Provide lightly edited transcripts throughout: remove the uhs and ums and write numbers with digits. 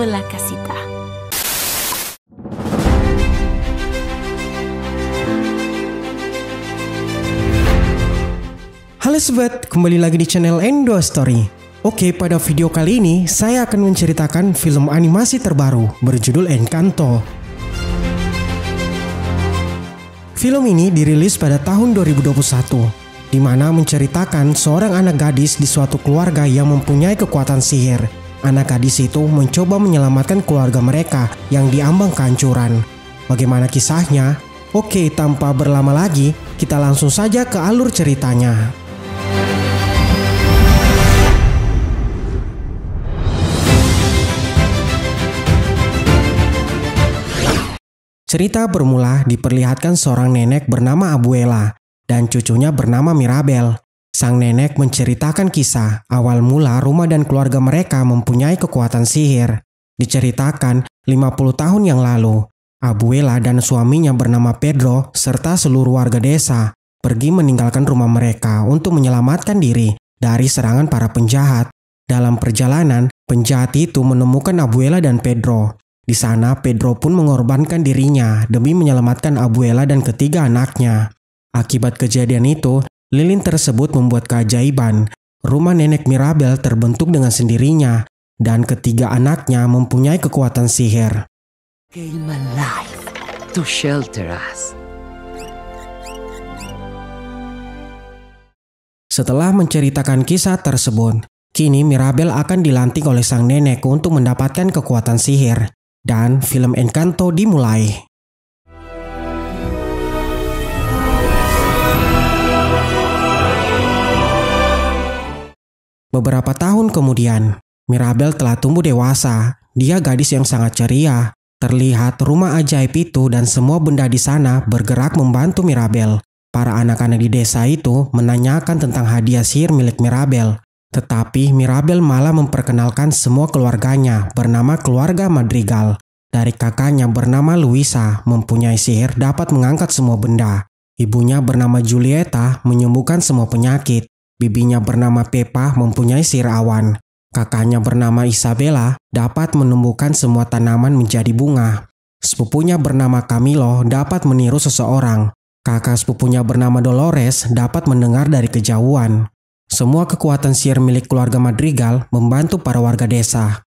de la casita. Halo sobat, kembali lagi di channel Endo Story. Oke, pada video kali ini saya akan menceritakan film animasi terbaru berjudul Encanto. Film ini dirilis pada tahun 2021. Di mana menceritakan seorang anak gadis di suatu keluarga yang mempunyai kekuatan sihir. Anak gadis itu mencoba menyelamatkan keluarga mereka yang diambang kehancuran. Bagaimana kisahnya? Oke, tanpa berlama lagi, kita langsung saja ke alur ceritanya. Cerita bermula diperlihatkan seorang nenek bernama Abuela dan cucunya bernama Mirabel. Sang nenek menceritakan kisah awal mula rumah dan keluarga mereka mempunyai kekuatan sihir. Diceritakan 50 tahun yang lalu, Abuela dan suaminya bernama Pedro serta seluruh warga desa pergi meninggalkan rumah mereka untuk menyelamatkan diri dari serangan para penjahat. Dalam perjalanan, penjahat itu menemukan Abuela dan Pedro. Di sana, Pedro pun mengorbankan dirinya demi menyelamatkan Abuela dan ketiga anaknya. Akibat kejadian itu, lilin tersebut membuat keajaiban. Rumah nenek Mirabel terbentuk dengan sendirinya, dan ketiga anaknya mempunyai kekuatan sihir. Came alive to shelter us. Setelah menceritakan kisah tersebut, kini Mirabel akan dilantik oleh sang nenek untuk mendapatkan kekuatan sihir, dan film Encanto dimulai. Beberapa tahun kemudian, Mirabel telah tumbuh dewasa. Dia gadis yang sangat ceria. Terlihat rumah ajaib itu dan semua benda di sana bergerak membantu Mirabel. Para anak-anak di desa itu menanyakan tentang hadiah sihir milik Mirabel. Tetapi Mirabel malah memperkenalkan semua keluarganya bernama keluarga Madrigal. Dari kakaknya bernama Luisa mempunyai sihir dapat mengangkat semua benda. Ibunya bernama Julieta menyembuhkan semua penyakit. Bibinya bernama Pepa mempunyai sihir awan. Kakaknya bernama Isabella dapat menumbuhkan semua tanaman menjadi bunga. Sepupunya bernama Camilo dapat meniru seseorang. Kakak sepupunya bernama Dolores dapat mendengar dari kejauhan. Semua kekuatan sihir milik keluarga Madrigal membantu para warga desa.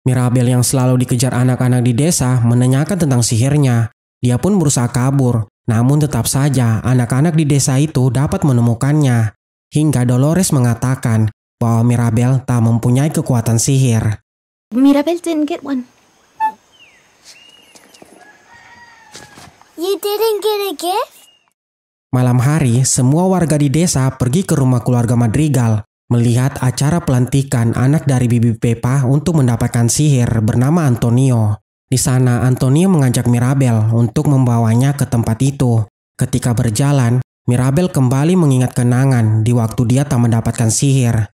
Mirabel yang selalu dikejar anak-anak di desa menanyakan tentang sihirnya. Dia pun berusaha kabur, namun tetap saja anak-anak di desa itu dapat menemukannya. Hingga Dolores mengatakan bahwa Mirabel tak mempunyai kekuatan sihir. Mirabel didn't get one. You didn't get a gift? Malam hari, semua warga di desa pergi ke rumah keluarga Madrigal melihat acara pelantikan anak dari Bibi Pepa untuk mendapatkan sihir bernama Antonio. Di sana, Antonio mengajak Mirabel untuk membawanya ke tempat itu. Ketika berjalan, Mirabel kembali mengingat kenangan di waktu dia tak mendapatkan sihir.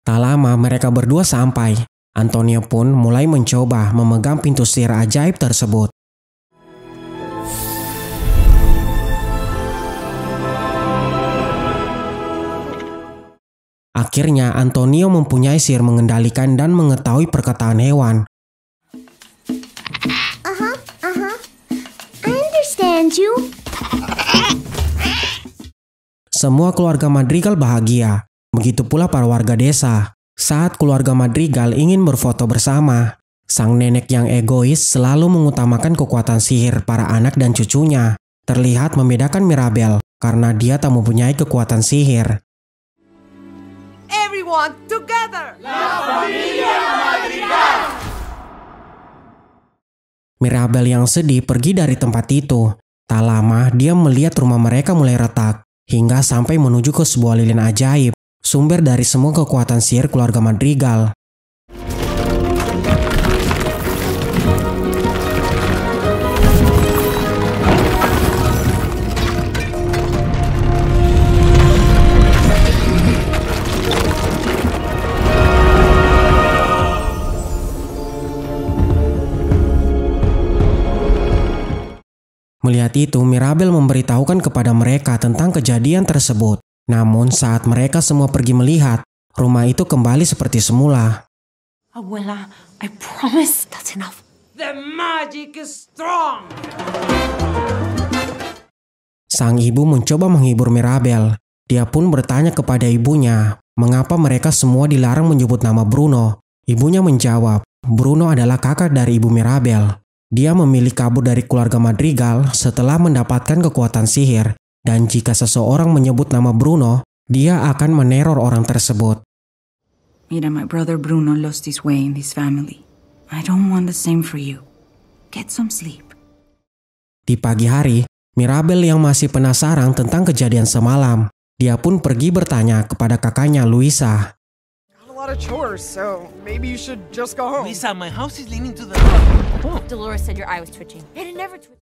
Tak lama mereka berdua sampai. Antonio pun mulai mencoba memegang pintu sihir ajaib tersebut. Akhirnya Antonio mempunyai sihir mengendalikan dan mengetahui perkataan hewan. I understand you. Semua keluarga Madrigal bahagia. Begitu pula para warga desa. Saat keluarga Madrigal ingin berfoto bersama, sang nenek yang egois selalu mengutamakan kekuatan sihir para anak dan cucunya. Terlihat membedakan Mirabel karena dia tak mempunyai kekuatan sihir. Everyone together! La Familia Madrigal! Mirabel yang sedih pergi dari tempat itu. Tak lama dia melihat rumah mereka mulai retak, hingga sampai menuju ke sebuah lilin ajaib, sumber dari semua kekuatan sihir keluarga Madrigal. Melihat itu, Mirabel memberitahukan kepada mereka tentang kejadian tersebut. Namun saat mereka semua pergi melihat, rumah itu kembali seperti semula. Abuela, I promise that's enough. The magic is strong! Sang ibu mencoba menghibur Mirabel. Dia pun bertanya kepada ibunya, mengapa mereka semua dilarang menyebut nama Bruno. Ibunya menjawab, Bruno adalah kakak dari ibu Mirabel. Dia memilih kabur dari keluarga Madrigal setelah mendapatkan kekuatan sihir. Dan jika seseorang menyebut nama Bruno, dia akan meneror orang tersebut. Mira, my brother Bruno lost his way in this family. I don't want the same for you. Get some sleep. Di pagi hari, Mirabel yang masih penasaran tentang kejadian semalam, dia pun pergi bertanya kepada kakaknya Luisa. A lot of chores, so maybe you should just go home. Lisa, my house is leaning to the... Dolores said your eye was twitching. It never twitched.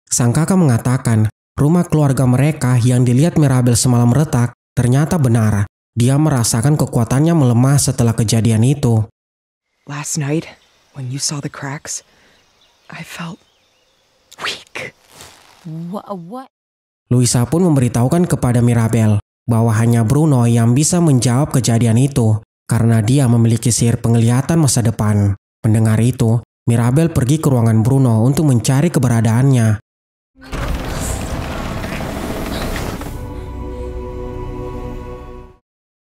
Sang kakak mengatakan, rumah keluarga mereka yang dilihat Mirabel semalam retak ternyata benar. Dia merasakan kekuatannya melemah setelah kejadian itu. Last night, when you saw the cracks, I felt weak. What? Luisa pun memberitahukan kepada Mirabel bahwa hanya Bruno yang bisa menjawab kejadian itu karena dia memiliki sihir penglihatan masa depan. Mendengar itu, Mirabel pergi ke ruangan Bruno untuk mencari keberadaannya.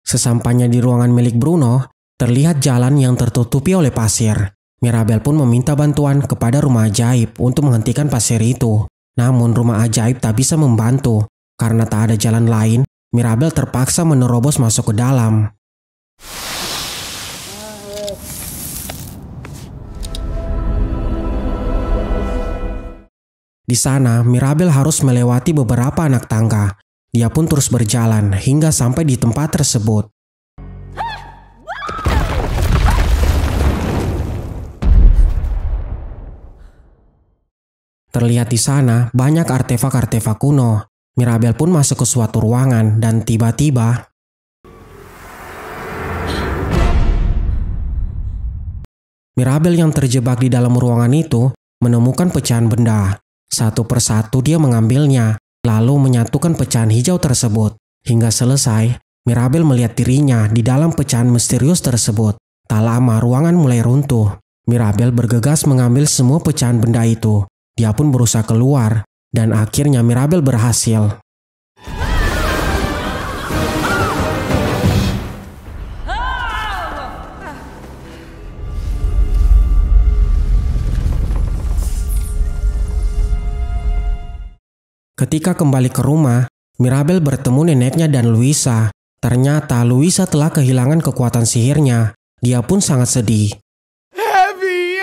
Sesampainya di ruangan milik Bruno, terlihat jalan yang tertutupi oleh pasir. Mirabel pun meminta bantuan kepada rumah ajaib untuk menghentikan pasir itu. Namun rumah ajaib tak bisa membantu. Karena tak ada jalan lain, Mirabel terpaksa menerobos masuk ke dalam. Di sana, Mirabel harus melewati beberapa anak tangga. Dia pun terus berjalan hingga sampai di tempat tersebut. Terlihat di sana banyak artefak-artefak kuno. Mirabel pun masuk ke suatu ruangan dan tiba-tiba Mirabel yang terjebak di dalam ruangan itu menemukan pecahan benda. Satu persatu dia mengambilnya, lalu menyatukan pecahan hijau tersebut. Hingga selesai, Mirabel melihat dirinya di dalam pecahan misterius tersebut. Tak lama ruangan mulai runtuh. Mirabel bergegas mengambil semua pecahan benda itu. Dia pun berusaha keluar, dan akhirnya Mirabel berhasil. Ketika kembali ke rumah, Mirabel bertemu neneknya dan Luisa. Ternyata Luisa telah kehilangan kekuatan sihirnya. Dia pun sangat sedih. Heavy!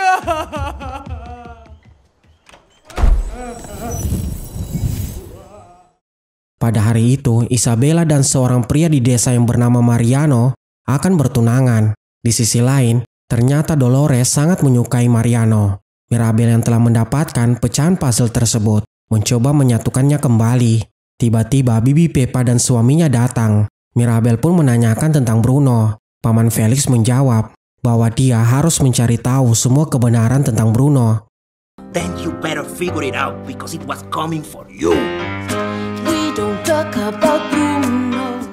Pada hari itu, Isabella dan seorang pria di desa yang bernama Mariano akan bertunangan. Di sisi lain, ternyata Dolores sangat menyukai Mariano. Mirabel yang telah mendapatkan pecahan puzzle tersebut mencoba menyatukannya kembali. Tiba-tiba Bibi Pepa dan suaminya datang. Mirabel pun menanyakan tentang Bruno. Paman Felix menjawab bahwa dia harus mencari tahu semua kebenaran tentang Bruno. Then you better figure it out because it was coming for you. We don't talk about Bruno.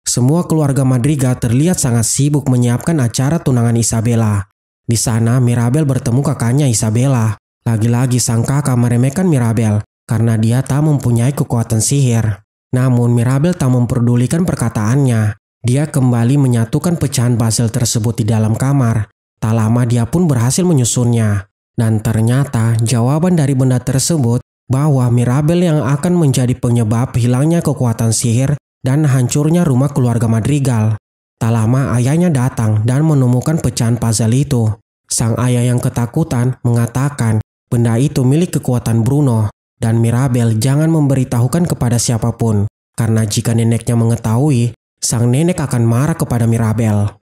Semua keluarga Madrigal terlihat sangat sibuk menyiapkan acara tunangan Isabella. Di sana Mirabel bertemu kakaknya Isabella. Lagi-lagi sang kakak meremehkan Mirabel karena dia tak mempunyai kekuatan sihir. Namun Mirabel tak memperdulikan perkataannya. Dia kembali menyatukan pecahan puzzle tersebut di dalam kamar. Tak lama dia pun berhasil menyusunnya. Dan ternyata jawaban dari benda tersebut bahwa Mirabel yang akan menjadi penyebab hilangnya kekuatan sihir dan hancurnya rumah keluarga Madrigal. Tak lama ayahnya datang dan menemukan pecahan puzzle itu. Sang ayah yang ketakutan mengatakan benda itu milik kekuatan Bruno dan Mirabel jangan memberitahukan kepada siapapun karena jika neneknya mengetahui, sang nenek akan marah kepada Mirabel.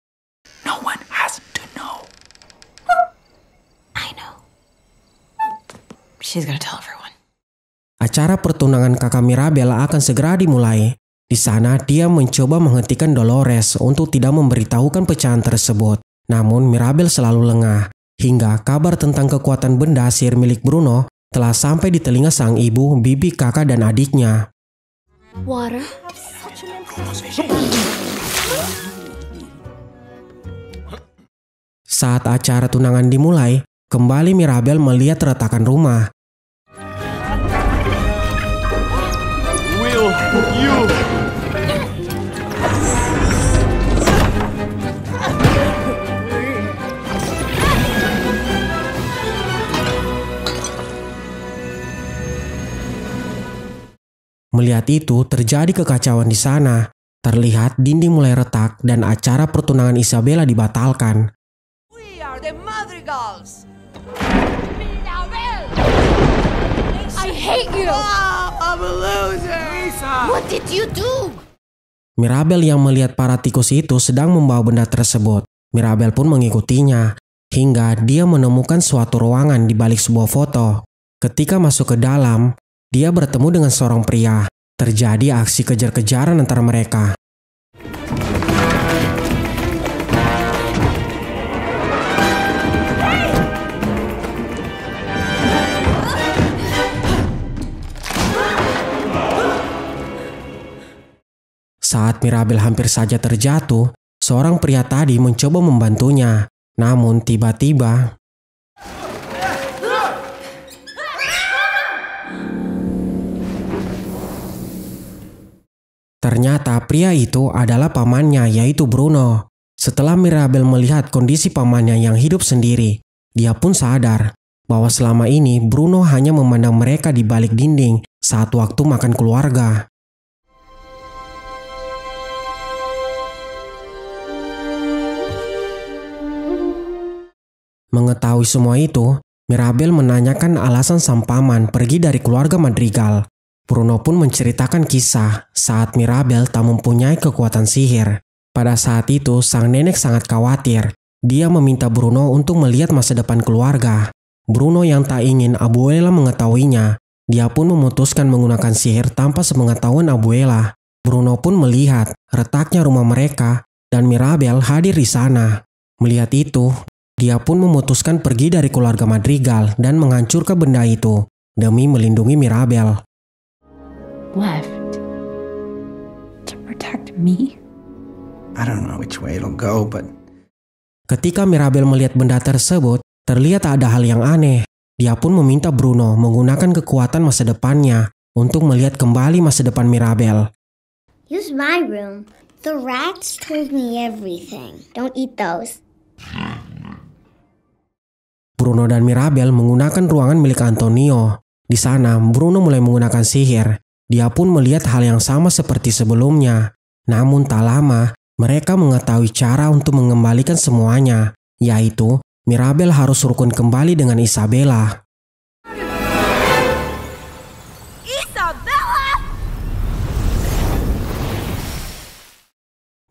No one has to know. I know. She's gonna tell everyone. Acara pertunangan kakak Mirabel akan segera dimulai. Di sana dia mencoba menghentikan Dolores untuk tidak memberitahukan pecahan tersebut. Namun Mirabel selalu lengah. Hingga kabar tentang kekuatan benda sihir milik Bruno telah sampai di telinga sang ibu, bibi, kakak, dan adiknya. Water. Saat acara tunangan dimulai, kembali Mirabel melihat retakan rumah. Will you? Melihat itu, terjadi kekacauan di sana. Terlihat dinding mulai retak dan acara pertunangan Isabella dibatalkan. We are the Madrigals. I hate you! I'm a loser. What did you do? Mirabel yang melihat para tikus itu sedang membawa benda tersebut. Mirabel pun mengikutinya, hingga dia menemukan suatu ruangan di balik sebuah foto. Ketika masuk ke dalam, dia bertemu dengan seorang pria. Terjadi aksi kejar-kejaran antara mereka. Saat Mirabel hampir saja terjatuh, seorang pria tadi mencoba membantunya. Namun tiba-tiba, ternyata pria itu adalah pamannya, yaitu Bruno. Setelah Mirabel melihat kondisi pamannya yang hidup sendiri, dia pun sadar bahwa selama ini Bruno hanya memandang mereka di balik dinding saat waktu makan keluarga. Mengetahui semua itu, Mirabel menanyakan alasan sang paman pergi dari keluarga Madrigal. Bruno pun menceritakan kisah saat Mirabel tak mempunyai kekuatan sihir. Pada saat itu, sang nenek sangat khawatir. Dia meminta Bruno untuk melihat masa depan keluarga. Bruno yang tak ingin Abuela mengetahuinya, dia pun memutuskan menggunakan sihir tanpa sepengetahuan Abuela. Bruno pun melihat retaknya rumah mereka dan Mirabel hadir di sana. Melihat itu, dia pun memutuskan pergi dari keluarga Madrigal dan menghancurkan benda itu demi melindungi Mirabel. Left to protect me. I don't know which way it'll go, but... Ketika Mirabel melihat benda tersebut, terlihat ada hal yang aneh. Dia pun meminta Bruno menggunakan kekuatan masa depannya untuk melihat kembali masa depan Mirabel. Use my room. The rats told me everything. Don't eat those. Bruno dan Mirabel menggunakan ruangan milik Antonio. Di sana, Bruno mulai menggunakan sihir. Dia pun melihat hal yang sama seperti sebelumnya. Namun tak lama, mereka mengetahui cara untuk mengembalikan semuanya, yaitu Mirabel harus rukun kembali dengan Isabella. Isabella!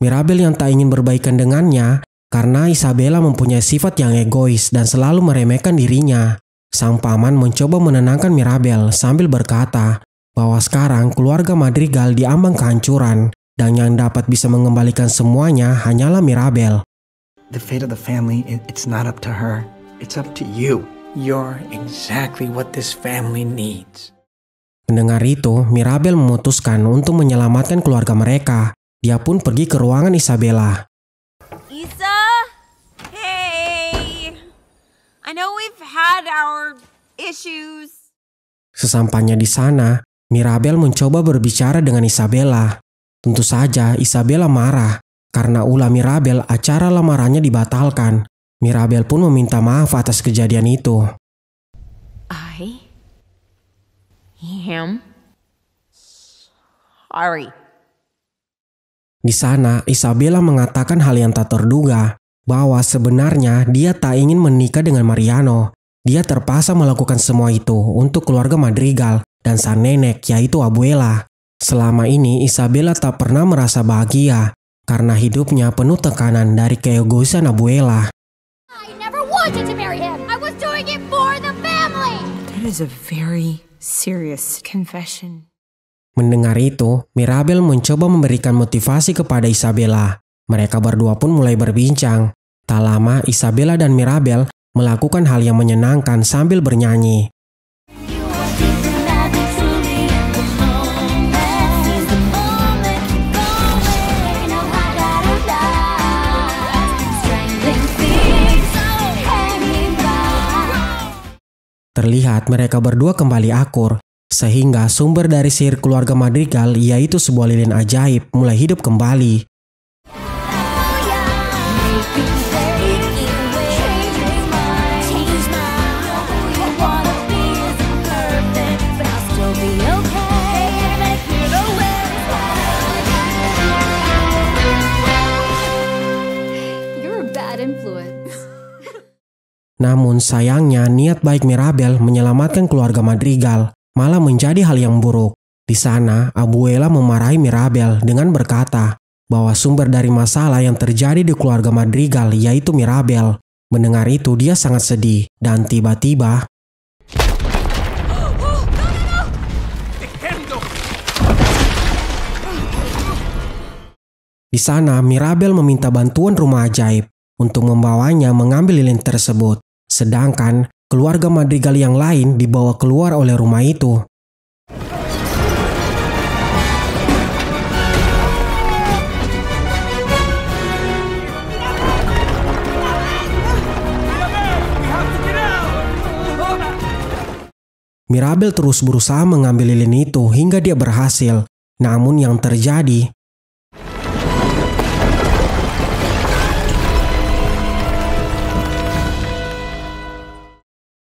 Mirabel yang tak ingin berbaikan dengannya, karena Isabella mempunyai sifat yang egois dan selalu meremehkan dirinya. Sang paman mencoba menenangkan Mirabel sambil berkata bahwa sekarang keluarga Madrigal diambang kehancuran dan yang dapat bisa mengembalikan semuanya hanyalah Mirabel. The fate of the family, it's not up to her. It's up to you. You're exactly what this family needs. Mendengar itu, Mirabel memutuskan untuk menyelamatkan keluarga mereka. Dia pun pergi ke ruangan Isabella. Isa? Hey! I know we've had our issues. Sesampainya di sana, Mirabel mencoba berbicara dengan Isabella. Tentu saja Isabella marah karena ulah Mirabel acara lamarannya dibatalkan. Mirabel pun meminta maaf atas kejadian itu. I am sorry. Di sana, Isabella mengatakan hal yang tak terduga, bahwa sebenarnya dia tak ingin menikah dengan Mariano. Dia terpaksa melakukan semua itu untuk keluarga Madrigal dan sang nenek, yaitu Abuela. Selama ini, Isabella tak pernah merasa bahagia karena hidupnya penuh tekanan dari keegoisan Abuela. I never wanted to marry him. I was doing it for the family. That is a very serious confession. Mendengar itu, Mirabel mencoba memberikan motivasi kepada Isabella. Mereka berdua pun mulai berbincang. Tak lama, Isabella dan Mirabel melakukan hal yang menyenangkan sambil bernyanyi. Terlihat mereka berdua kembali akur, sehingga sumber dari sihir keluarga Madrigal, yaitu sebuah lilin ajaib, mulai hidup kembali. Namun sayangnya niat baik Mirabel menyelamatkan keluarga Madrigal malah menjadi hal yang buruk. Di sana, Abuela memarahi Mirabel dengan berkata bahwa sumber dari masalah yang terjadi di keluarga Madrigal yaitu Mirabel. Mendengar itu dia sangat sedih dan tiba-tiba di sana Mirabel meminta bantuan rumah ajaib untuk membawanya mengambil lilin tersebut. Sedangkan keluarga Madrigal yang lain dibawa keluar oleh rumah itu. Mirabel terus berusaha mengambil lilin itu hingga dia berhasil. Namun yang terjadi,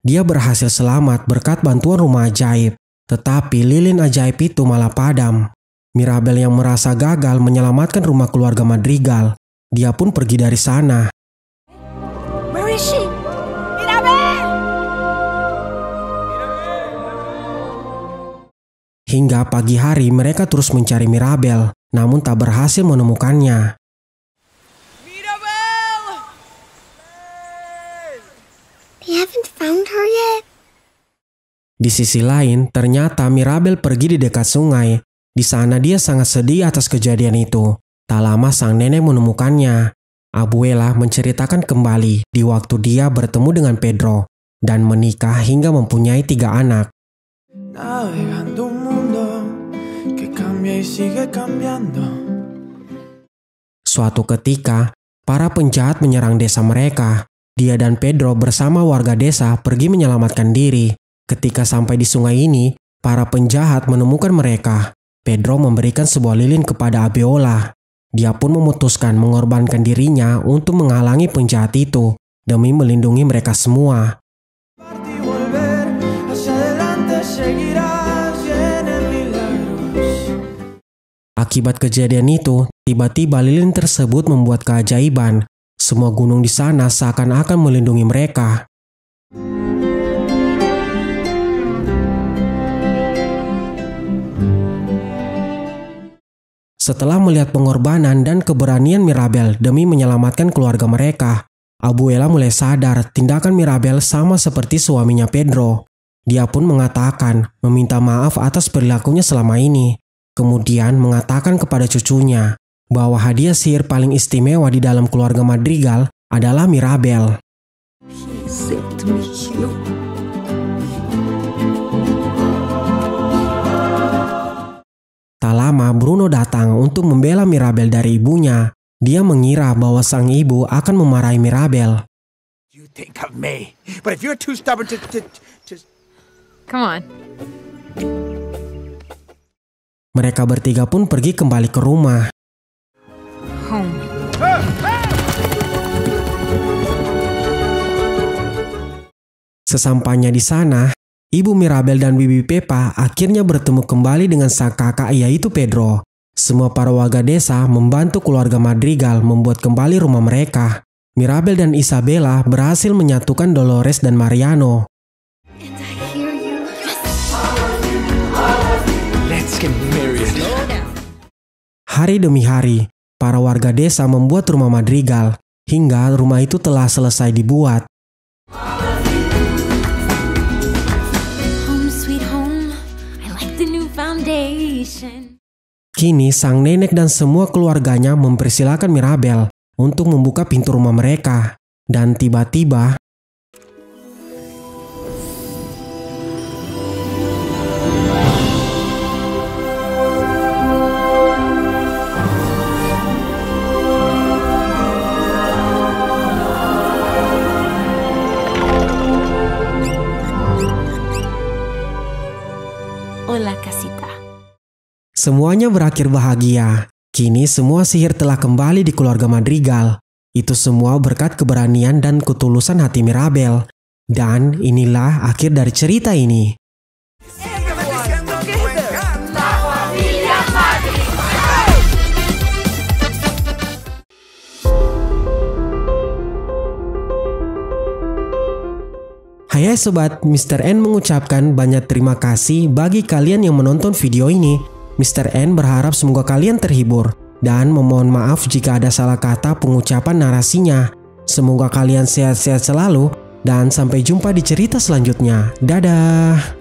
dia berhasil selamat berkat bantuan rumah ajaib. Tetapi lilin ajaib itu malah padam. Mirabel yang merasa gagal menyelamatkan rumah keluarga Madrigal. Dia pun pergi dari sana. Where is she? Mirabel! Hingga pagi hari mereka terus mencari Mirabel, namun tak berhasil menemukannya. They haven't found her yet. Di sisi lain, ternyata Mirabel pergi di dekat sungai. Di sana dia sangat sedih atas kejadian itu. Tak lama sang nenek menemukannya. Abuela menceritakan kembali di waktu dia bertemu dengan Pedro dan menikah hingga mempunyai 3 anak. Suatu ketika, para penjahat menyerang desa mereka. Dia dan Pedro bersama warga desa pergi menyelamatkan diri. Ketika sampai di sungai ini, para penjahat menemukan mereka. Pedro memberikan sebuah lilin kepada Abuela. Dia pun memutuskan mengorbankan dirinya untuk menghalangi penjahat itu demi melindungi mereka semua. Akibat kejadian itu, tiba-tiba lilin tersebut membuat keajaiban. Semua gunung di sana seakan-akan melindungi mereka. Setelah melihat pengorbanan dan keberanian Mirabel demi menyelamatkan keluarga mereka, Abuela mulai sadar tindakan Mirabel sama seperti suaminya Pedro. Dia pun mengatakan meminta maaf atas perilakunya selama ini. Kemudian mengatakan kepada cucunya bahwa hadiah sihir paling istimewa di dalam keluarga Madrigal adalah Mirabel. Tak lama Bruno datang untuk membela Mirabel dari ibunya. Dia mengira bahwa sang ibu akan memarahi Mirabel. You think of me, but if you're too stubborn to... Come on. Mereka bertiga pun pergi kembali ke rumah. Sesampainya di sana, ibu Mirabel dan bibi Pepa akhirnya bertemu kembali dengan sang kakak yaitu Pedro. Semua para warga desa membantu keluarga Madrigal membuat kembali rumah mereka. Mirabel dan Isabella berhasil menyatukan Dolores dan Mariano. Let's get married. Hari demi hari, para warga desa membuat rumah Madrigal hingga rumah itu telah selesai dibuat. Kini sang nenek dan semua keluarganya mempersilahkan Mirabel untuk membuka pintu rumah mereka. Dan tiba-tiba Hola, casita. Semuanya berakhir bahagia. Kini semua sihir telah kembali di keluarga Madrigal. Itu semua berkat keberanian dan ketulusan hati Mirabel. Dan inilah akhir dari cerita ini. Hai sobat, Mr. N mengucapkan banyak terima kasih bagi kalian yang menonton video ini. Mr. N berharap semoga kalian terhibur dan memohon maaf jika ada salah kata pengucapan narasinya. Semoga kalian sehat-sehat selalu dan sampai jumpa di cerita selanjutnya. Dadah!